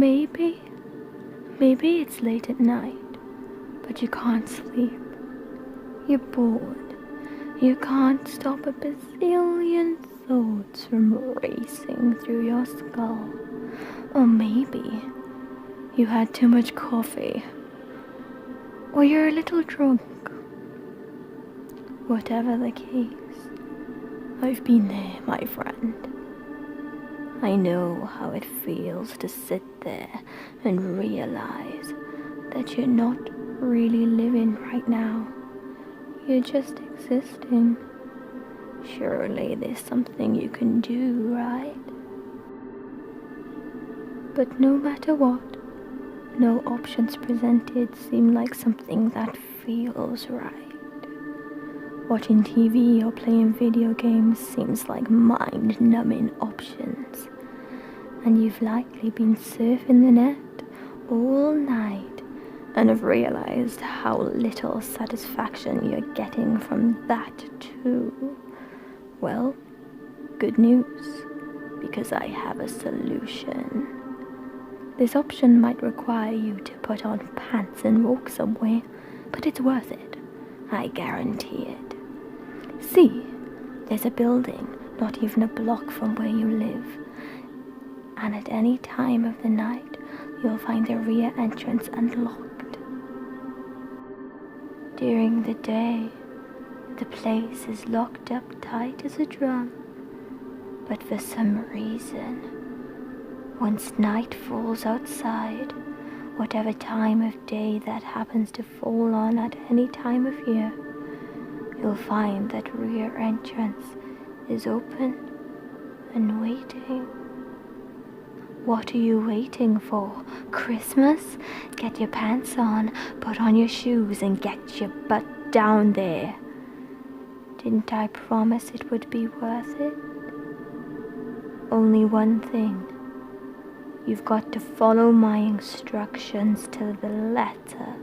maybe it's late at night, but you can't sleep. You're bored. You can't stop a bazillion thoughts from racing through your skull. Or maybe you had too much coffee. Or you're a little drunk. Whatever the case, I've been there, my friend. I know how it feels to sit there and realize that you're not really living right now. You're just existing. Surely there's something you can do, right? But no matter what, no options presented seem like something that feels right. Watching TV or playing video games seems like mind-numbing options. And you've likely been surfing the net all night and have realized how little satisfaction you're getting from that too. Well, good news, because I have a solution. This option might require you to put on pants and walk somewhere, but it's worth it. I guarantee it. See, there's a building not even a block from where you live, and at any time of the night, you'll find the rear entrance unlocked. During the day, the place is locked up tight as a drum, but for some reason, once night falls outside, whatever time of day that happens to fall on at any time of year, you'll find that rear entrance is open and waiting. What are you waiting for? Christmas? Get your pants on, put on your shoes, and get your butt down there. Didn't I promise it would be worth it? Only one thing. You've got to follow my instructions to the letter.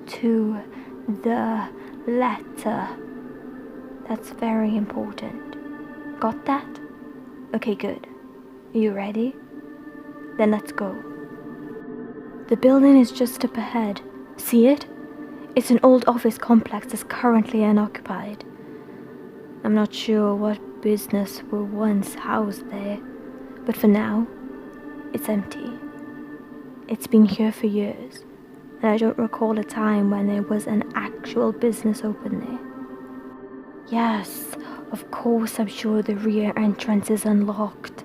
To the letter. That's very important. Got that? Okay, good. Are you ready? Then let's go. The building is just up ahead. See it? It's an old office complex that's currently unoccupied. I'm not sure what business were once housed there, but for now, it's empty. It's been here for years, and I don't recall a time when there was an actual business open there. Yes, of course I'm sure the rear entrance is unlocked.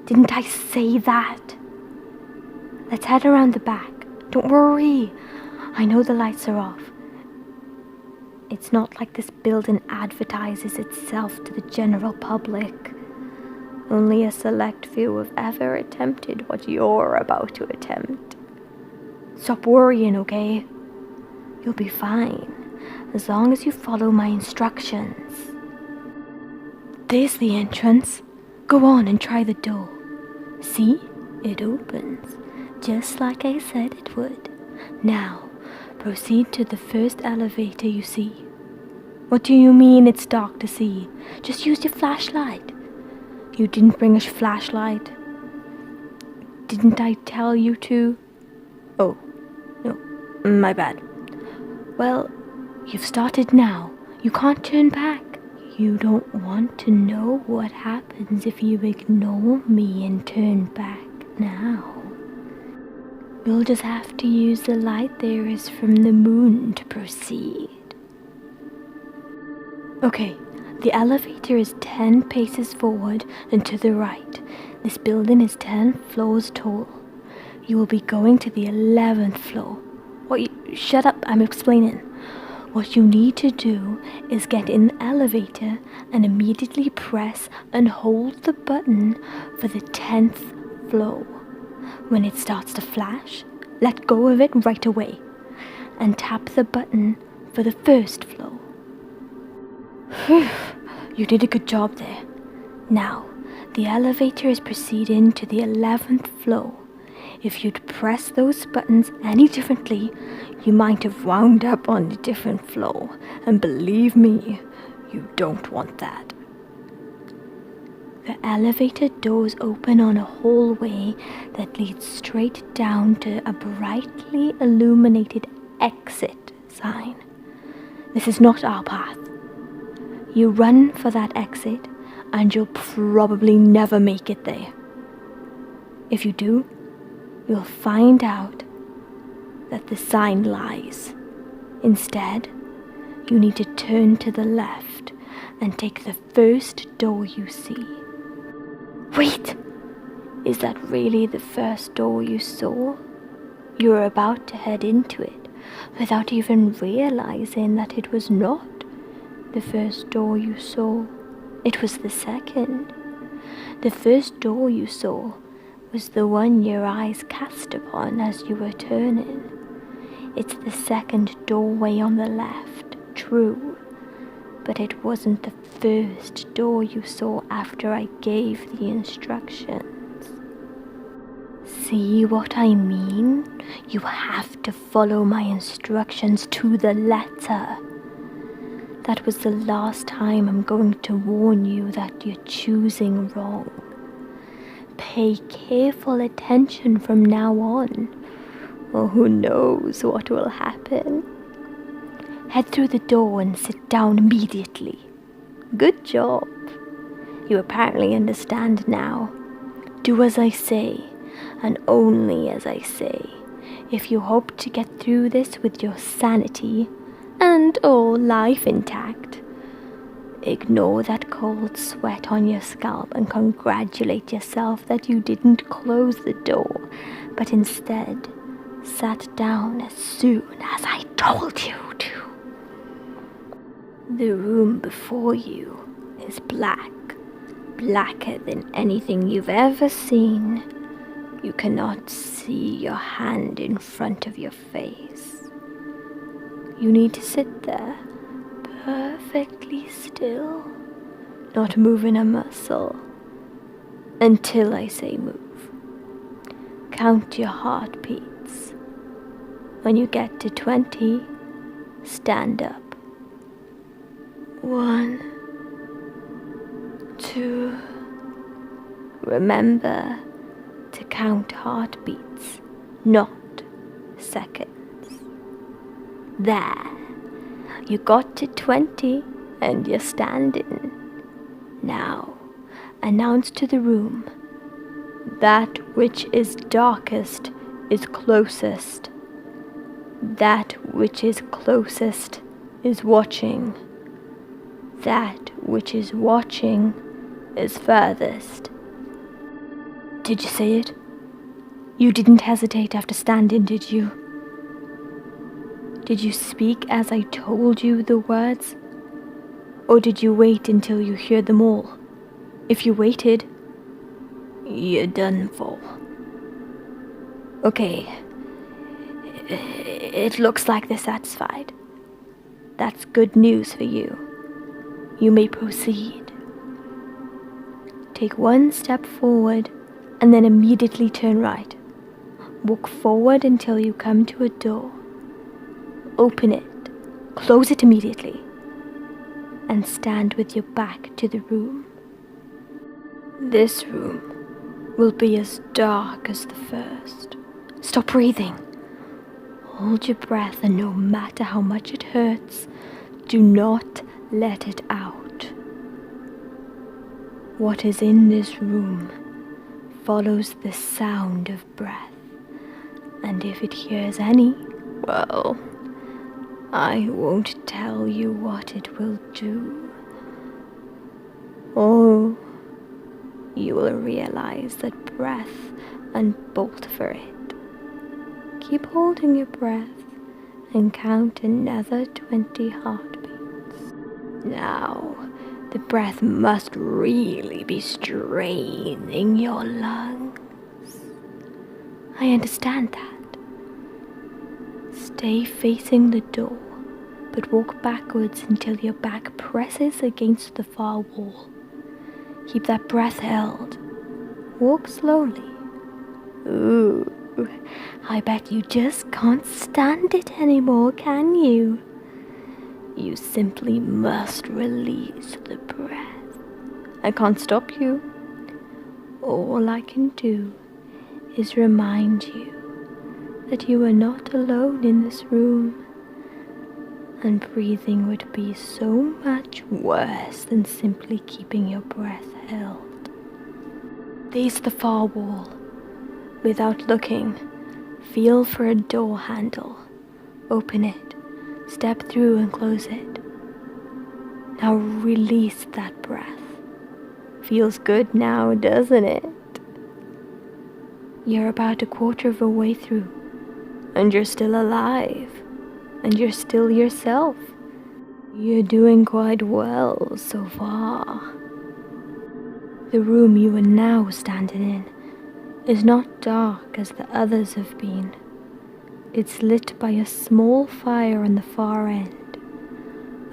Didn't I say that? Let's head around the back. Don't worry. I know the lights are off. It's not like this building advertises itself to the general public. Only a select few have ever attempted what you're about to attempt. Stop worrying, okay? You'll be fine, as long as you follow my instructions. There's the entrance. Go on and try the door. See? It opens, just like I said it would. Now, proceed to the first elevator you see. What do you mean it's dark to see? Just use your flashlight. You didn't bring a flashlight. Didn't I tell you to? Oh, no, my bad. Well, you've started now. You can't turn back. You don't want to know what happens if you ignore me and turn back now. You'll just have to use the light there is from the moon to proceed. Okay, the elevator is 10 paces forward and to the right. This building is 10 floors tall. You will be going to the 11th floor. Shut up, I'm explaining. What you need to do is get in the elevator and immediately press and hold the button for the 10th floor. When it starts to flash, let go of it right away and tap the button for the first floor. Phew, you did a good job there. Now, the elevator is proceeding to the 11th floor. If you'd press those buttons any differently, you might have wound up on a different floor. And believe me, you don't want that. The elevator doors open on a hallway that leads straight down to a brightly illuminated exit sign. This is not our path. You run for that exit, and you'll probably never make it there. If you do, you'll find out that the sign lies. Instead, you need to turn to the left and take the first door you see. Wait! Is that really the first door you saw? You were about to head into it without even realizing that it was not the first door you saw. It was the second. The first door you saw was the one your eyes cast upon as you were turning. It's the second doorway on the left, true, but it wasn't the first door you saw after I gave the instructions. See what I mean? You have to follow my instructions to the letter. That was the last time I'm going to warn you that you're choosing wrong. Pay careful attention from now on, or who knows what will happen. Head through the door and sit down immediately. Good job. You apparently understand now. Do as I say, and only as I say, if you hope to get through this with your sanity and or life intact. Ignore that cold sweat on your scalp and congratulate yourself that you didn't close the door, but instead sat down as soon as I told you to. The room before you is black, blacker than anything you've ever seen. You cannot see your hand in front of your face. You need to sit there, perfectly still, not moving a muscle, until I say move. Count your heartbeats. When you get to 20, stand up. 1, 2. Remember to count heartbeats, not seconds. There. You got to 20 and you're standing. Now, announce to the room, that which is darkest is closest. That which is closest is watching. That which is watching is furthest. Did you say it? You didn't hesitate after standing, did you? Did you speak as I told you the words? Or did you wait until you hear them all? If you waited, you're done for. Okay. It looks like they're satisfied. That's good news for you. You may proceed. Take one step forward and then immediately turn right. Walk forward until you come to a door. Open it, close it immediately, and stand with your back to the room. This room will be as dark as the first. Stop breathing. Hold your breath, and no matter how much it hurts, do not let it out. What is in this room follows the sound of breath, and if it hears any, well, I won't tell you what it will do. Or you will realize that breath and bolt for it. Keep holding your breath and count another 20 heartbeats. Now, the breath must really be straining your lungs. I understand that. Stay facing the door, but walk backwards until your back presses against the far wall. Keep that breath held. Walk slowly. Ooh, I bet you just can't stand it anymore, can you? You simply must release the breath. I can't stop you. all I can do is remind you that you are not alone in this room, and breathing would be so much worse than simply keeping your breath held. Face the far wall. Without looking, feel for a door handle. Open it, step through and close it. Now release that breath. Feels good now, doesn't it? You're about a quarter of a way through, and you're still alive, and you're still yourself. You're doing quite well so far. The room you are now standing in is not dark as the others have been. It's lit by a small fire on the far end.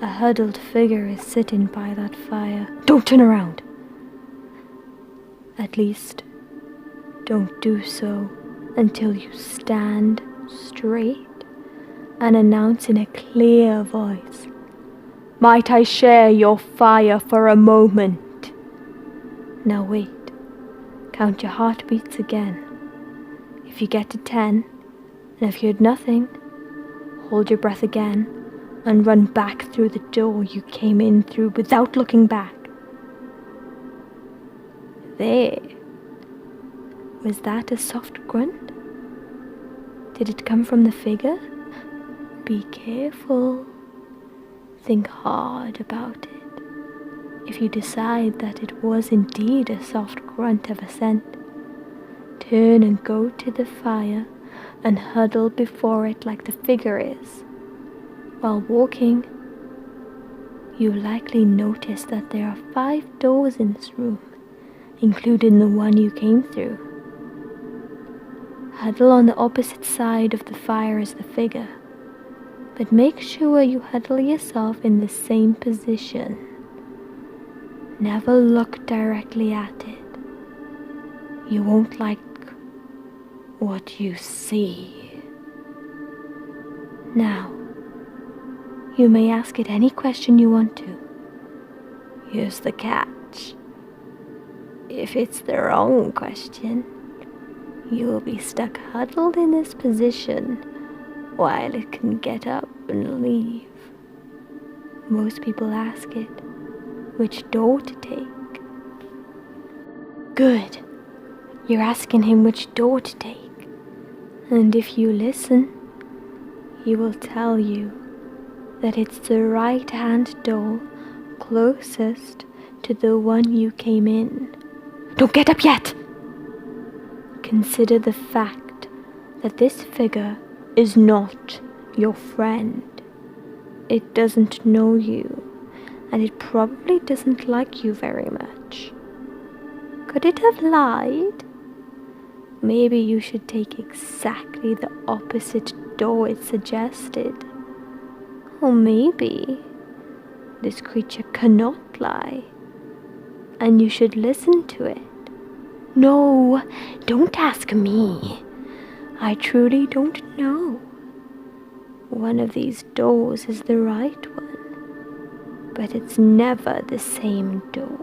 A huddled figure is sitting by that fire. Don't turn around! At least, don't do so until you stand straight and announce in a clear voice, "Might I share your fire for a moment?" Now wait, count your heartbeats again. If you get to 10, and if you had nothing, hold your breath again and run back through the door you came in through without looking back. There. Was that a soft grunt? Did it come from the figure? Be careful. Think hard about it. If you decide that it was indeed a soft grunt of assent, turn and go to the fire and huddle before it like the figure is. While walking, you likely notice that there are 5 doors in this room, including the one you came through. Huddle on the opposite side of the fire as the figure, but make sure you huddle yourself in the same position. Never look directly at it. You won't like what you see. Now, you may ask it any question you want to. Here's the catch. If it's the wrong question, you'll be stuck huddled in this position while it can get up and leave. Most people ask it which door to take. Good. You're asking him which door to take. And if you listen, he will tell you that it's the right-hand door closest to the one you came in. Don't get up yet! Consider the fact that this figure is not your friend. It doesn't know you, and it probably doesn't like you very much. Could it have lied? Maybe you should take exactly the opposite door it suggested. Or maybe this creature cannot lie, and you should listen to it. No, don't ask me. I truly don't know. One of these doors is the right one, but it's never the same door.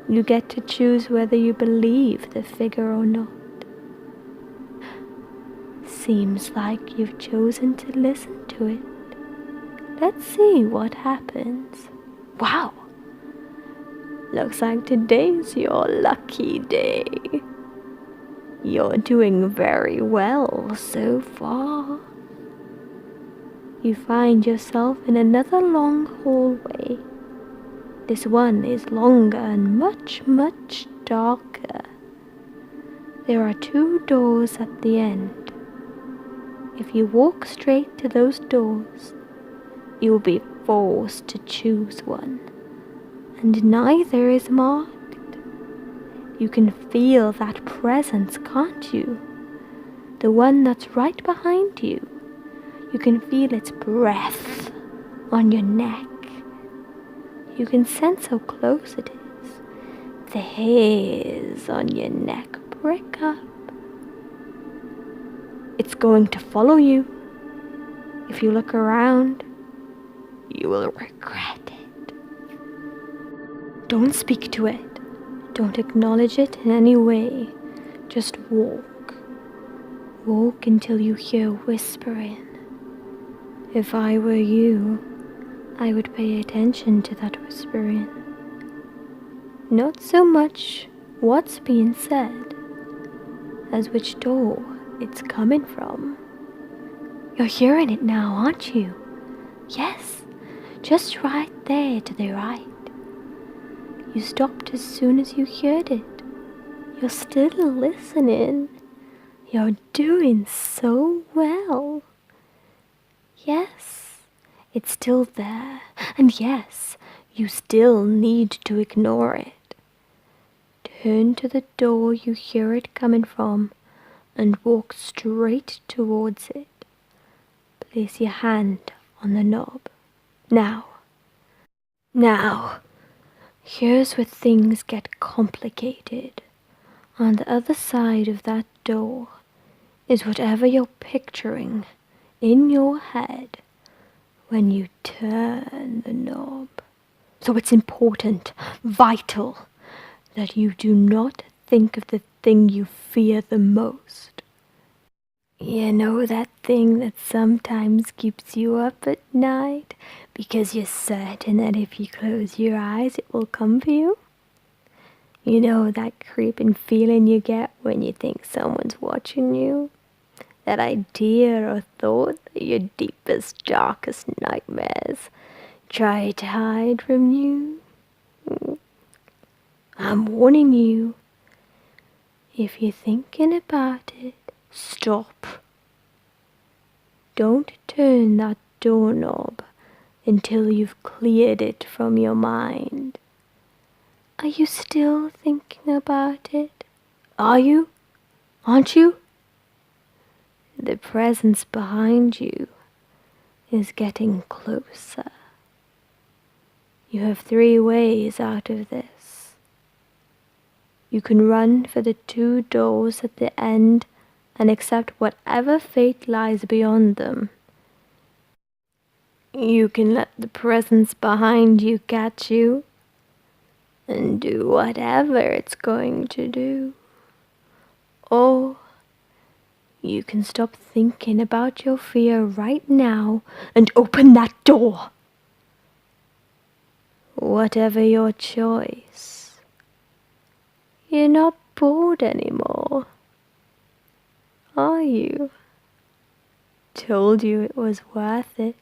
You get to choose whether you believe the figure or not. Seems like you've chosen to listen to it. Let's see what happens. Wow! Looks like today's your lucky day. You're doing very well so far. You find yourself in another long hallway. This one is longer and much, much darker. There are 2 doors at the end. If you walk straight to those doors, you will be forced to choose one. And neither is marked. You can feel that presence, can't you? The one that's right behind you. You can feel its breath on your neck. You can sense how close it is. The hairs on your neck prick up. It's going to follow you. If you look around, you will regret it. Don't speak to it. Don't acknowledge it in any way. Just walk. Walk until you hear whispering. If I were you, I would pay attention to that whispering. Not so much what's being said, as which door it's coming from. You're hearing it now, aren't you? Yes, just right there to the right. You stopped as soon as you heard it. You're still listening. You're doing so well. Yes, it's still there. And yes, you still need to ignore it. Turn to the door you hear it coming from and walk straight towards it. Place your hand on the knob. Now, here's where things get complicated. On the other side of that door is whatever you're picturing in your head when you turn the knob. So it's important, vital, that you do not think of the thing you fear the most. You know that thing that sometimes keeps you up at night because you're certain that if you close your eyes it will come for you? You know that creeping feeling you get when you think someone's watching you? That idea or thought that your deepest, darkest nightmares try to hide from you? I'm warning you. If you're thinking about it, stop. Don't turn that doorknob until you've cleared it from your mind. Are you still thinking about it? Are you? Aren't you? The presence behind you is getting closer. You have 3 ways out of this. You can run for the 2 doors at the end and accept whatever fate lies beyond them. You can let the presence behind you catch you and do whatever it's going to do. Or you can stop thinking about your fear right now and open that door. Whatever your choice, you're not bored anymore, are you? Told you it was worth it.